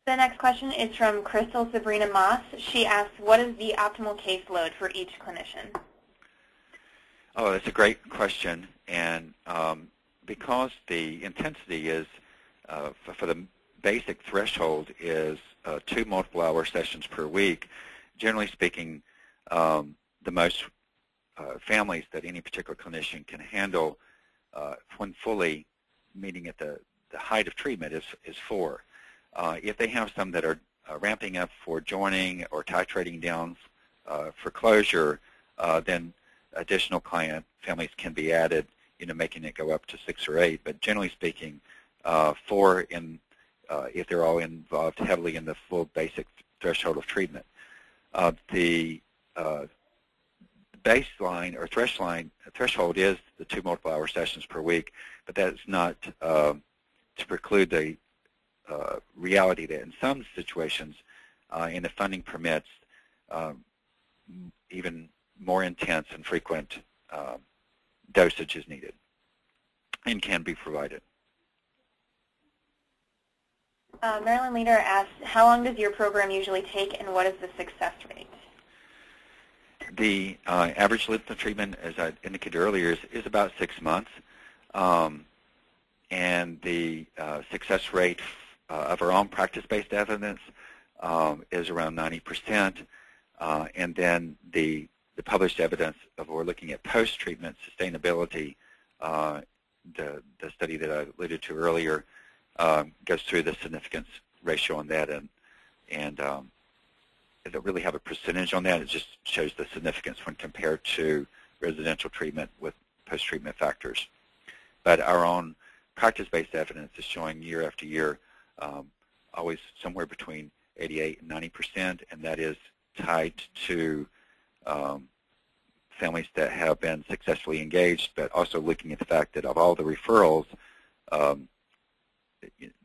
The next question is from Crystal Sabrina Moss. She asks, what is the optimal caseload for each clinician? Oh, that's a great question. And because the intensity is, for the basic threshold is 2 multiple-hour sessions per week, generally speaking, the most families that any particular clinician can handle when fully meeting at the height of treatment is 4. If they have some that are ramping up for joining or titrating down for closure, then additional client families can be added, making it go up to 6 or 8. But generally speaking, 4 if they're all involved heavily in the full basic threshold of treatment. The baseline or threshold is the 2 multiple-hour sessions per week, but that's not to preclude the reality that in some situations, and the funding permits, even more intense and frequent dosage is needed and can be provided. Marilyn Leader asks, how long does your program usually take, and what is the success rate? The average length of treatment, as I indicated earlier, is about 6 months. And the success rate of our own practice-based evidence is around 90%. And then the published evidence of we're looking at post-treatment sustainability, the study that I alluded to earlier, goes through the significance ratio on that, and it don't really have a percentage on that. It just shows the significance when compared to residential treatment with post-treatment factors. But our own practice-based evidence is showing year after year always somewhere between 88 and 90%, and that is tied to families that have been successfully engaged, but also looking at the fact that of all the referrals,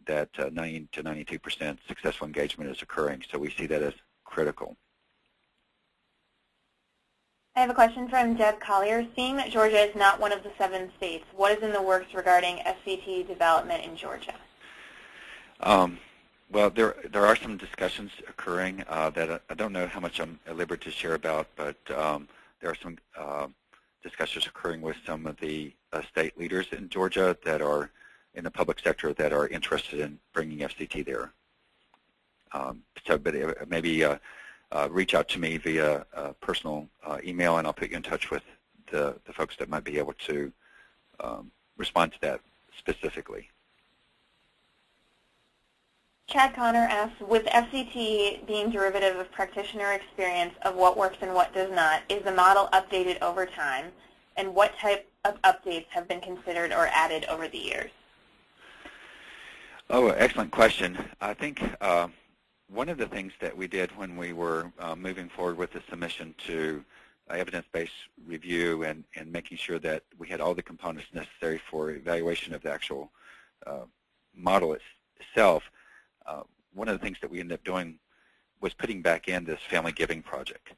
that 90 to 92% successful engagement is occurring. So we see that as critical. I have a question from Deb Collier. Seeing that Georgia is not one of the 7 states, what is in the works regarding FCT development in Georgia? Well, there are some discussions occurring that I don't know how much I'm at liberty to share about, but there are some discussions occurring with some of the state leaders in Georgia that are in the public sector that are interested in bringing FCT there. But maybe reach out to me via personal email, and I'll put you in touch with the folks that might be able to respond to that specifically. Chad Connor asks, with FCT being derivative of practitioner experience of what works and what does not, is the model updated over time, and what type of updates have been considered or added over the years? Oh, excellent question. I think one of the things that we did when we were moving forward with the submission to evidence-based review and making sure that we had all the components necessary for evaluation of the actual model itself, one of the things that we ended up doing was putting back in this family giving project.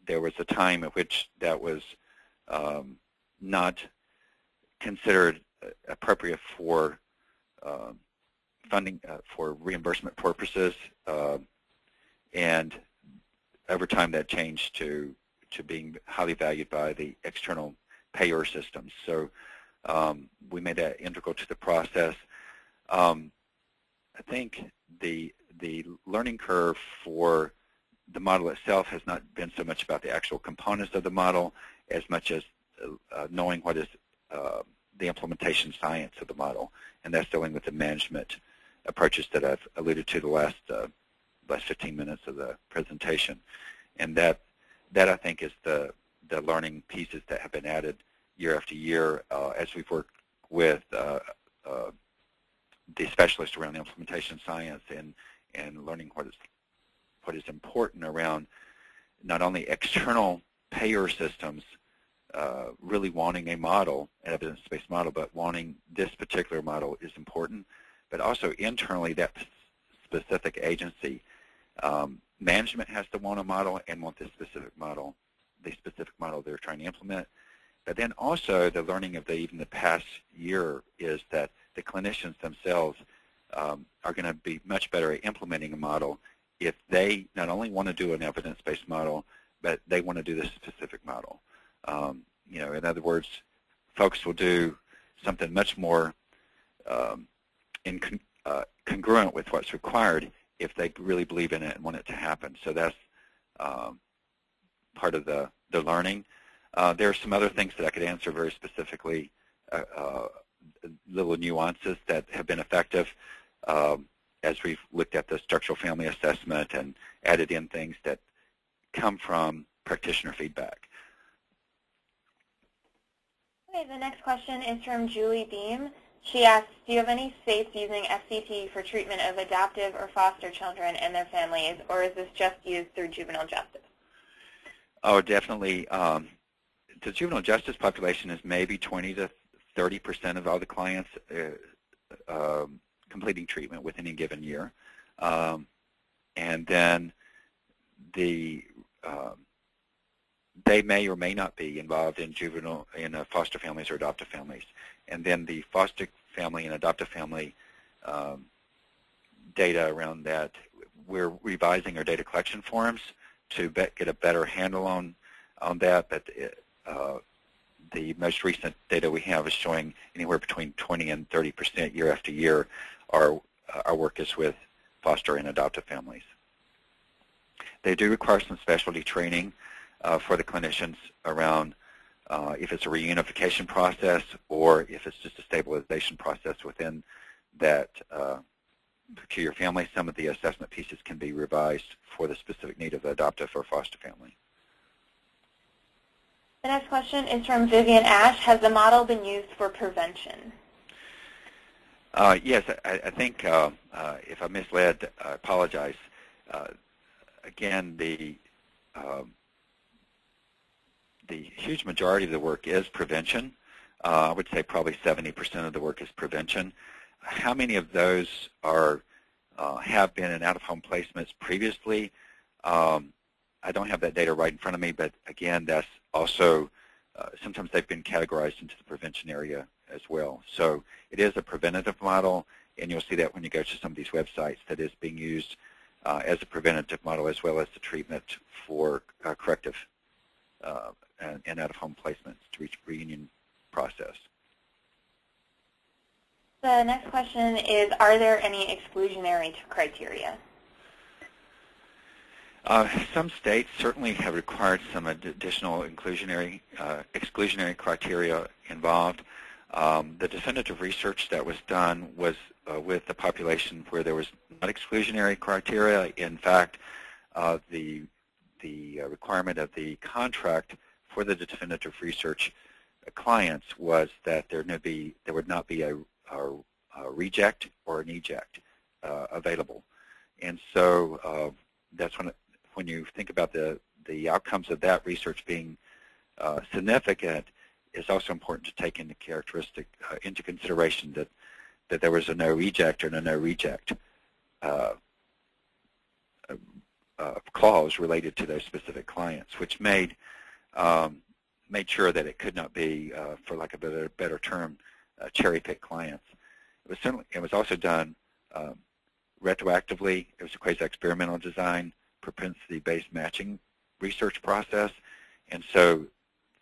There was a time at which that was not considered appropriate for funding for reimbursement purposes, and over time that changed to being highly valued by the external payer systems. So we made that integral to the process. I think the learning curve for the model itself has not been so much about the actual components of the model as much as knowing what is the implementation science of the model, and that's dealing with the management approaches that I've alluded to the last 15 minutes of the presentation. And that I think is the learning pieces that have been added year after year as we've worked with the specialist around implementation science and learning what is important around not only external payer systems really wanting a model, an evidence-based model, but wanting this particular model is important, but also internally that specific agency. Management has to want a model and want the specific model they're trying to implement. But then also the learning of even the past year is that the clinicians themselves are going to be much better at implementing a model if they not only want to do an evidence-based model, but they want to do the specific model. In other words, folks will do something much more congruent with what's required if they really believe in it and want it to happen. So that's part of the learning. There are some other things that I could answer very specifically, little nuances that have been effective as we've looked at the structural family assessment and added in things that come from practitioner feedback. Okay, the next question is from Julie Beam. She asks, do you have any states using FCT for treatment of adoptive or foster children and their families, or is this just used through juvenile justice? Oh, definitely. The juvenile justice population is maybe 20 to 30% of all the clients completing treatment within a given year. And then they may or may not be involved in foster families or adoptive families. And then the foster family and adoptive family data around that, we're revising our data collection forms to get a better handle on that. But the most recent data we have is showing anywhere between 20 and 30% year after year. Our work is with foster and adoptive families. They do require some specialty training for the clinicians around if it's a reunification process or if it's just a stabilization process within that peculiar family. Some of the assessment pieces can be revised for the specific need of the adoptive or foster family. The next question is from Vivian Ash. Has the model been used for prevention? Yes, I think if I misled, I apologize. Again, the huge majority of the work is prevention. I would say probably 70% of the work is prevention. How many of those have been in out-of-home placements previously? I don't have that data right in front of me, but again, that's also sometimes they've been categorized into the prevention area as well. So it is a preventative model, and you'll see that when you go to some of these websites that is being used as a preventative model as well as the treatment for corrective and out-of-home placements to reach reunion process. The next question is, are there any exclusionary criteria? Some states certainly have required some additional exclusionary criteria involved. The definitive research that was done was with the population where there was not exclusionary criteria. In fact, the requirement of the contract for the definitive research clients was that there would not be a reject or an eject available. And so that's when you think about the outcomes of that research being significant, it's also important to take into consideration that there was a no reject or no reject clause related to those specific clients, which made sure that it could not be, for lack of a better term, cherry-pick clients. It was also done retroactively. It was a quasi-experimental design, propensity-based matching research process, and so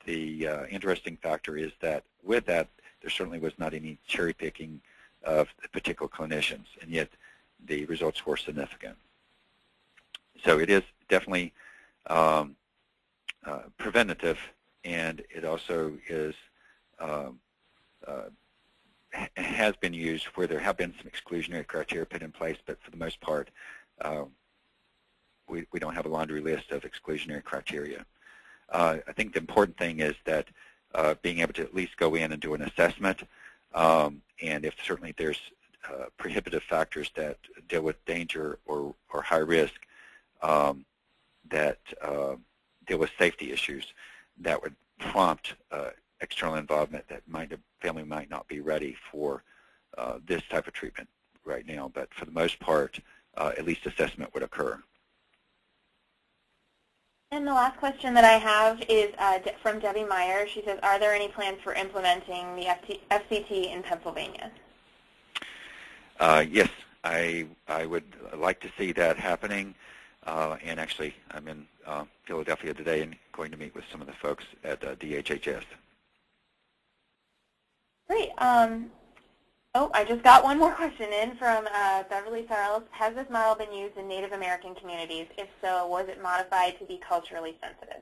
the interesting factor is that with that, there certainly was not any cherry-picking of the particular clinicians, and yet the results were significant. So it is definitely preventative, and it also is has been used where there have been some exclusionary criteria put in place, but for the most part, we don't have a laundry list of exclusionary criteria. I think the important thing is that being able to at least go in and do an assessment, and if certainly there's prohibitive factors that deal with danger or high risk, that deal with safety issues that would prompt external involvement that family might not be ready for this type of treatment right now. But for the most part, at least assessment would occur. And the last question that I have is from Debbie Meyer. She says, are there any plans for implementing the FCT in Pennsylvania? Yes, I would like to see that happening. And actually, I'm in Philadelphia today and going to meet with some of the folks at DHHS. Great. Oh, I just got one more question in from Beverly Sarles. Has this model been used in Native American communities? If so, was it modified to be culturally sensitive?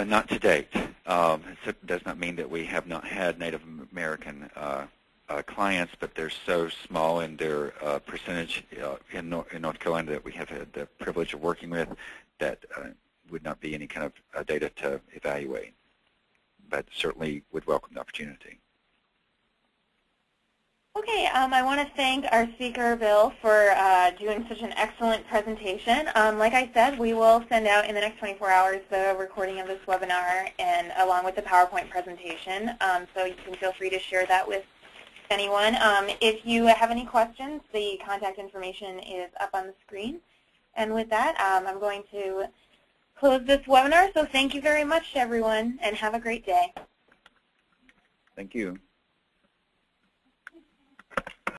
Not to date. It does not mean that we have not had Native American clients, but they're so small in their percentage in North Carolina that we have had the privilege of working with that would not be any kind of data to evaluate, but certainly would welcome the opportunity. Okay, I want to thank our speaker, Bill, for doing such an excellent presentation. Like I said, we will send out in the next 24 hours the recording of this webinar and along with the PowerPoint presentation, so you can feel free to share that with anyone. If you have any questions, the contact information is up on the screen. And with that, I'm going to close this webinar. So thank you very much, everyone, and have a great day. Thank you.